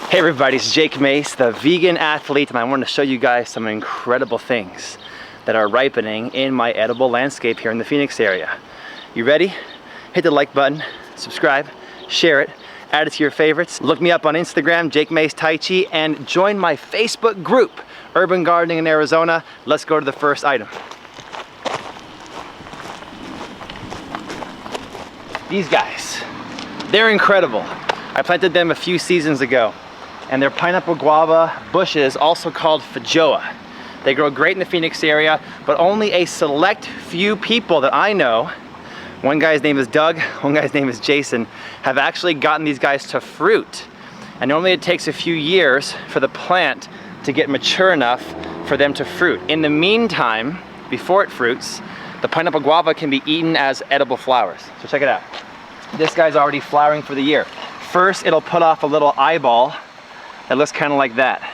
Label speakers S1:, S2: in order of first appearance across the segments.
S1: Hey everybody, it's Jake Mace, the vegan athlete, and I wanted to show you guys some incredible things that are ripening in my edible landscape here in the Phoenix area. You ready? Hit the like button, subscribe, share it, add it to your favorites. Look me up on Instagram, Jake Mace Tai Chi, and join my Facebook group, Urban Gardening in Arizona. Let's go to the first item. These guys, they're incredible. I planted them a few seasons ago, and they're pineapple guava bushes, also called feijoa. They grow great in the Phoenix area, but only a select few people that I know, one guy's name is Doug, one guy's name is Jason, have actually gotten these guys to fruit. And normally it takes a few years for the plant to get mature enough for them to fruit. In the meantime, before it fruits, the pineapple guava can be eaten as edible flowers. So check it out. This guy's already flowering for the year. First, it'll put off a little eyeball that looks kind of like that.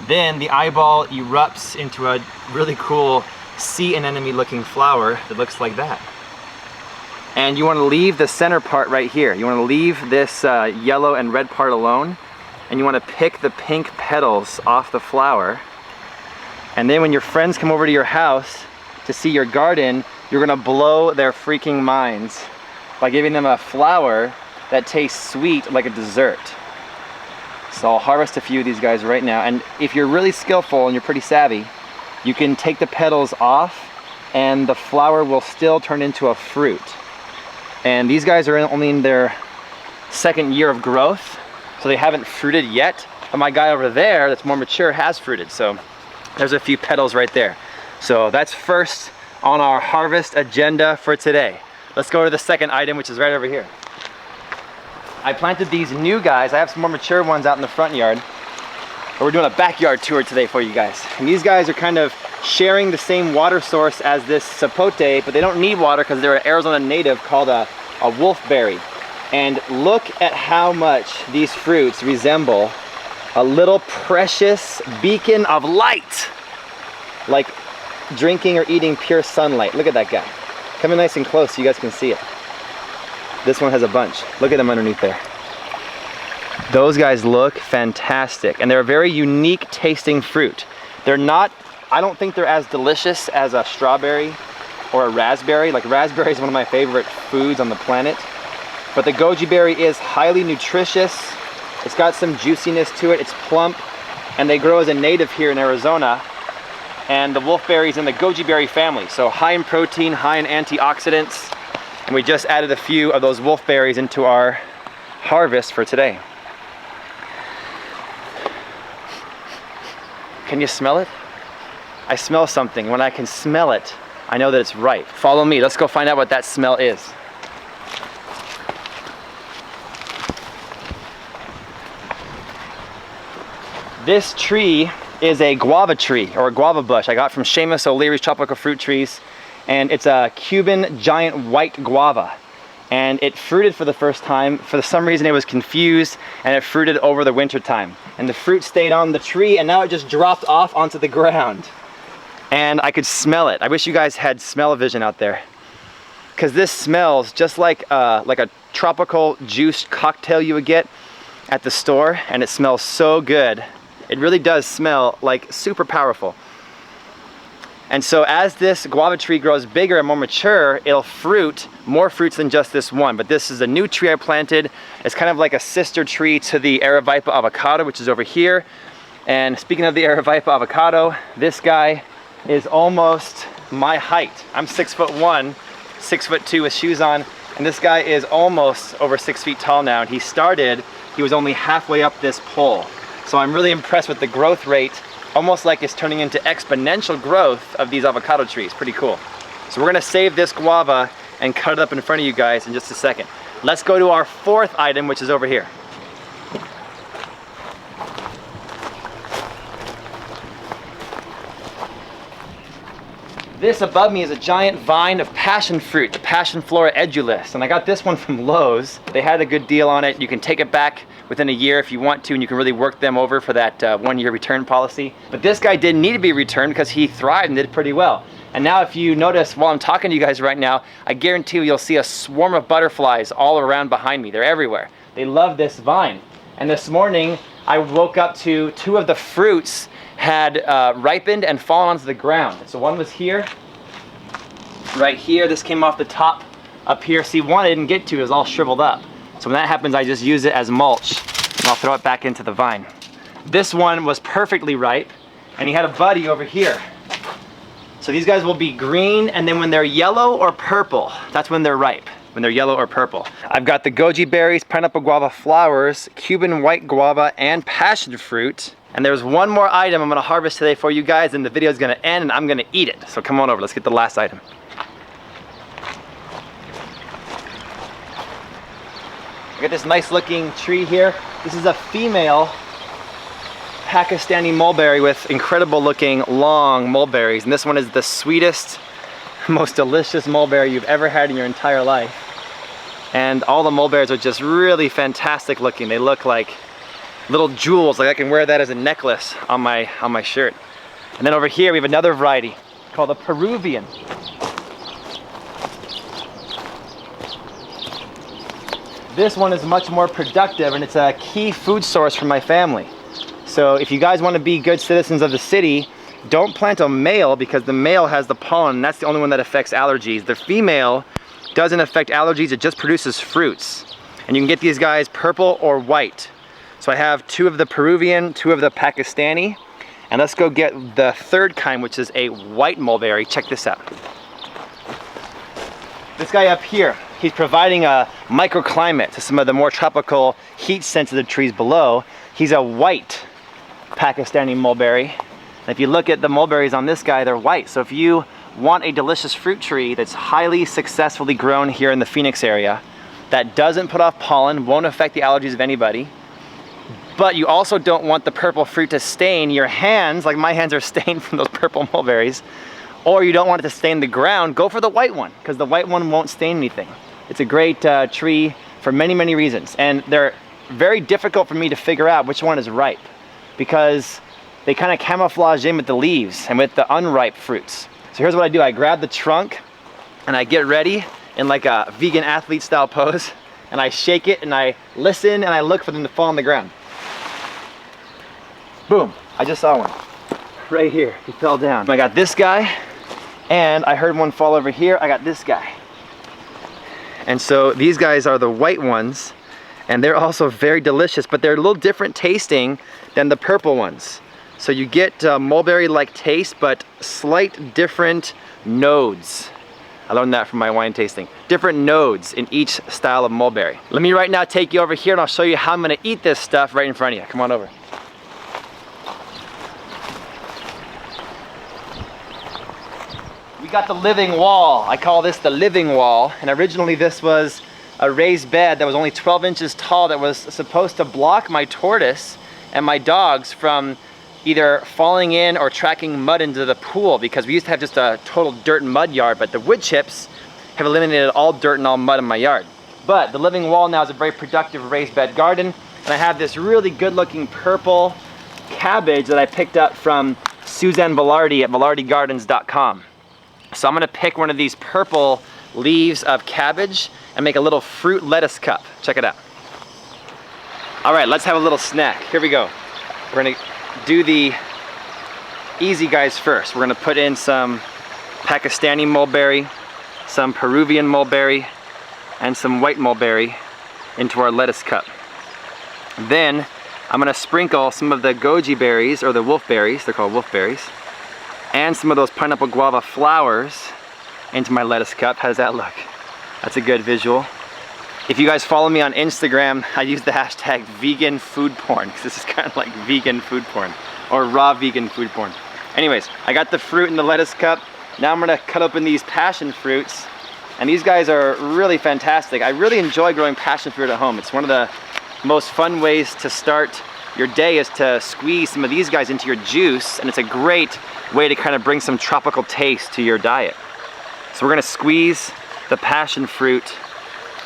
S1: Then the eyeball erupts into a really cool sea anemone looking flower that looks like that. And you want to leave the center part right here. You want to leave this yellow and red part alone, and you want to pick the pink petals off the flower. And then when your friends come over to your house to see your garden, you're gonna blow their freaking minds by giving them a flower that tastes sweet like a dessert. So I'll harvest a few of these guys right now, and if you're really skillful and you're pretty savvy, you can take the petals off and the flower will still turn into a fruit. And these guys are only in their second year of growth, so they haven't fruited yet, but my guy over there that's more mature has fruited. So there's a few petals right there. So that's first on our harvest agenda for today. Let's go to the second item, which is right over here. I planted these new guys. I have some more mature ones out in the front yard, but we're doing a backyard tour today for you guys. And these guys are kind of sharing the same water source as this sapote, but they don't need water because they're an Arizona native called a wolfberry. And look at how much these fruits resemble a little precious beacon of light, like drinking or eating pure sunlight. Look at that guy. Come in nice and close so you guys can see it. This one has a bunch. Look at them underneath there. Those guys look fantastic, and they're a very unique tasting fruit. They're not, I don't think they're as delicious as a strawberry or a raspberry. Like raspberry is one of my favorite foods on the planet, but the goji berry is highly nutritious. It's got some juiciness to it. It's plump, and they grow as a native here in Arizona. And the wolfberry's in the goji berry family, so high in protein, high in antioxidants. And we just added a few of those wolfberries into our harvest for today. Can you smell it? I smell something. When I can smell it, I know that it's ripe. Follow me, let's go find out what that smell is. This tree is a guava tree, or a guava bush I got from Seamus O'Leary's Tropical Fruit Trees, and it's a Cuban giant white guava. And it fruited for the first time. For some reason it was confused, and it fruited over the winter time. And the fruit stayed on the tree, and now it just dropped off onto the ground. And I could smell it. I wish you guys had smell-o-vision out there, because this smells just like a tropical juice cocktail you would get at the store, and it smells so good. It really does smell like super powerful. And so as this guava tree grows bigger and more mature, it'll fruit more fruits than just this one. But this is a new tree I planted. It's kind of like a sister tree to the Aravaipa avocado, which is over here. And speaking of the Aravaipa avocado, this guy is almost my height. I'm 6'1", 6'2" with shoes on, and this guy is almost over 6 feet tall now. And he was only halfway up this pole. So I'm really impressed with the growth rate, almost like it's turning into exponential growth of these avocado trees. Pretty cool. So we're gonna save this guava and cut it up in front of you guys in just a second. Let's go to our fourth item, which is over here. This above me is a giant vine of passion fruit, the Passionflora edulis, and I got this one from Lowe's. They had a good deal on it. You can take it back within a year if you want to, and you can really work them over for that 1-year return policy. But this guy didn't need to be returned because he thrived and did pretty well. And now if you notice, while I'm talking to you guys right now, I guarantee you'll see a swarm of butterflies all around behind me. They're everywhere. They love this vine. And this morning, I woke up to 2 of the fruits had ripened and fallen onto the ground. So one was here, right here. This came off the top up here. See, one I didn't get to, it was all shriveled up. So when that happens, I just use it as mulch, and I'll throw it back into the vine. This one was perfectly ripe, and he had a buddy over here. So these guys will be green, and then when they're yellow or purple, that's when they're ripe, when they're yellow or purple. I've got the goji berries, pineapple guava flowers, Cuban white guava, and passion fruit. And there's one more item I'm gonna harvest today for you guys, and the video is gonna end, and I'm gonna eat it. So come on over, let's get the last item. I got this nice looking tree here. This is a female Pakistani mulberry with incredible looking long mulberries. And this one is the sweetest, most delicious mulberry you've ever had in your entire life. And all the mulberries are just really fantastic looking. They look like little jewels, like I can wear that as a necklace on my shirt. And then over here we have another variety called the Peruvian. This one is much more productive, and it's a key food source for my family. So if you guys want to be good citizens of the city, don't plant a male, because the male has the pollen, and that's the only one that affects allergies. The female doesn't affect allergies, it just produces fruits. And you can get these guys purple or white. So I have 2 of the Peruvian, 2 of the Pakistani, and let's go get the 3rd kind, which is a white mulberry. Check this out. This guy up here, he's providing a microclimate to some of the more tropical, heat-sensitive trees below. He's a white Pakistani mulberry. And if you look at the mulberries on this guy, they're white. So if you want a delicious fruit tree that's highly successfully grown here in the Phoenix area, that doesn't put off pollen, won't affect the allergies of anybody, but you also don't want the purple fruit to stain your hands, like my hands are stained from those purple mulberries, or you don't want it to stain the ground, go for the white one, because the white one won't stain anything. It's a great tree for many, many reasons. And they're very difficult for me to figure out which one is ripe, because they kind of camouflage in with the leaves and with the unripe fruits. So here's what I do. I grab the trunk and I get ready in like a vegan athlete style pose, and I shake it and I listen and I look for them to fall on the ground. Boom, I just saw one. Right here, he fell down. I got this guy, and I heard one fall over here. I got this guy. And so these guys are the white ones, and they're also very delicious, but they're a little different tasting than the purple ones. So you get mulberry-like taste, but slight different nodes. I learned that from my wine tasting. Different nodes in each style of mulberry. Let me right now take you over here, and I'll show you how I'm gonna eat this stuff right in front of you. Come on over. We got the living wall. I call this the living wall. And originally this was a raised bed that was only 12 inches tall that was supposed to block my tortoise and my dogs from either falling in or tracking mud into the pool, because we used to have just a total dirt and mud yard, but the wood chips have eliminated all dirt and all mud in my yard. But the living wall now is a very productive raised bed garden, and I have this really good looking purple cabbage that I picked up from Suzanne Velarde at velardegardens.com. So I'm gonna pick one of these purple leaves of cabbage and make a little fruit lettuce cup. Check it out. All right, let's have a little snack. Here we go. We're gonna do the easy guys first. We're gonna put in some Pakistani mulberry, some Peruvian mulberry, and some white mulberry into our lettuce cup. Then I'm gonna sprinkle some of the goji berries, or the wolfberries, they're called wolfberries, and some of those pineapple guava flowers into my lettuce cup. How does that look? That's a good visual. If you guys follow me on Instagram, I use the hashtag vegan food porn, because this is kind of like vegan food porn, or raw vegan food porn. Anyways, I got the fruit in the lettuce cup. Now I'm gonna cut open these passion fruits, and these guys are really fantastic. I really enjoy growing passion fruit at home. It's one of the most fun ways to start your day, is to squeeze some of these guys into your juice, and it's a great way to kind of bring some tropical taste to your diet. So we're gonna squeeze the passion fruit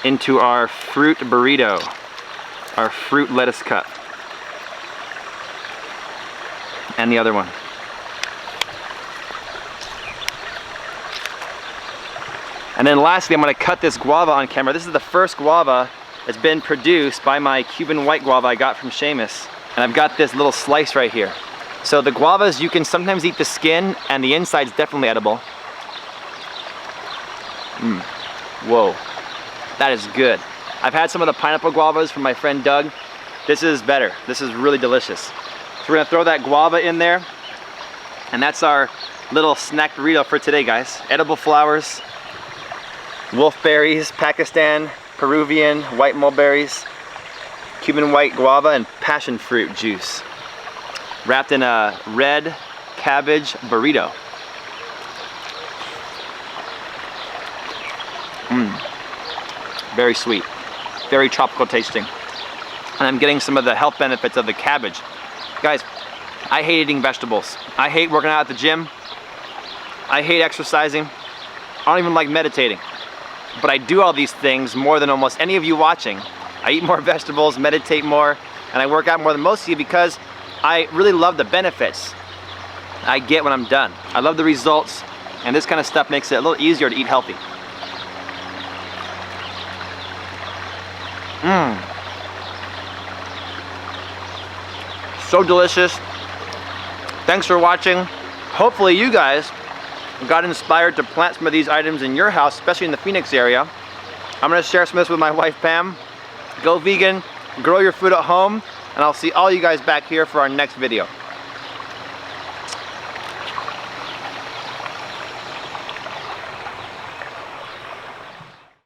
S1: into our fruit burrito, our fruit lettuce cup, and the other one. And then lastly, I'm gonna cut this guava on camera. This is the first guava It's been produced by my Cuban white guava I got from Seamus. And I've got this little slice right here. So the guavas, you can sometimes eat the skin, and the inside's definitely edible. Whoa, that is good. I've had some of the pineapple guavas from my friend Doug. This is better. This is really delicious. So we're gonna throw that guava in there, and that's our little snack burrito for today, guys. Edible flowers, wolfberries, Pakistan, Peruvian, white mulberries, Cuban white guava, and passion fruit juice. Wrapped in a red cabbage burrito. Very sweet, very tropical tasting. And I'm getting some of the health benefits of the cabbage. Guys, I hate eating vegetables. I hate working out at the gym. I hate exercising. I don't even like meditating. But I do all these things more than almost any of you watching. I eat more vegetables, meditate more, and I work out more than most of you because I really love the benefits I get when I'm done. I love the results, and this kind of stuff makes it a little easier to eat healthy. So delicious. Thanks for watching. Hopefully you guys got inspired to plant some of these items in your house, especially in the Phoenix area. I'm gonna share some of this with my wife Pam. Go vegan, grow your food at home, and I'll see all you guys back here for our next video.